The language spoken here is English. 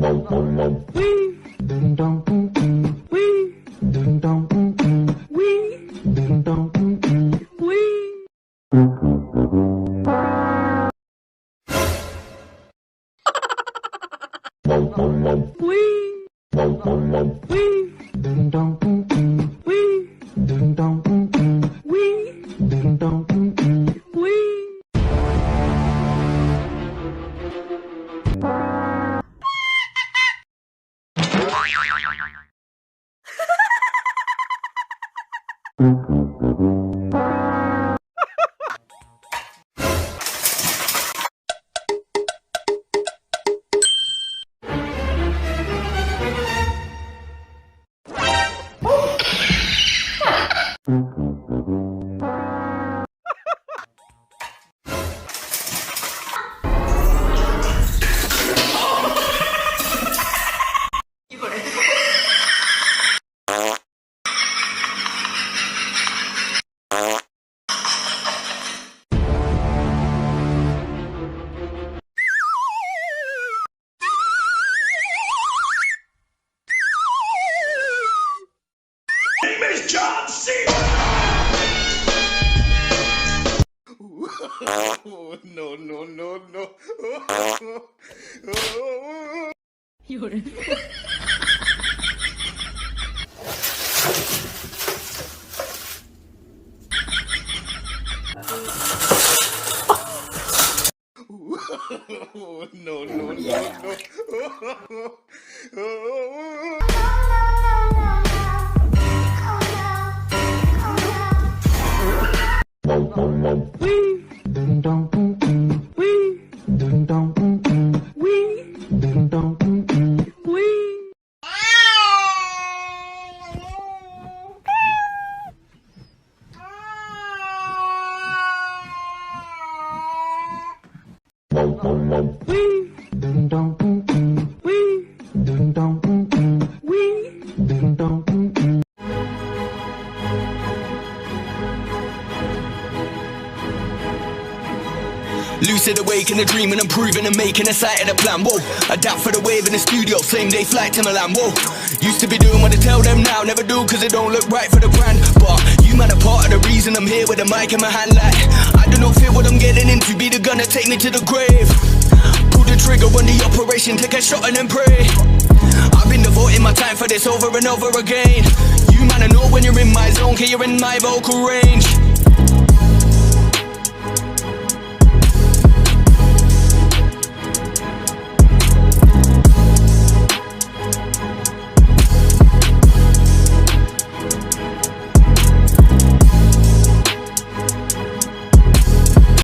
No. Lucid awake in a dream and I'm proving and making a sight of the plan. Whoa, adapt for the wave in the studio, same day flight to Milan. Whoa, used to be doing what I tell them now, never do cause it don't look right for the brand. But you man are part of the reason I'm here with a mic in my hand. Like, I do not fear what I'm getting into, be the gunner, take me to the grave. Pull the trigger on the operation, take a shot and then pray. I've been devoting my time for this over and over again. You man, I know when you're in my zone, cause you're in my vocal range.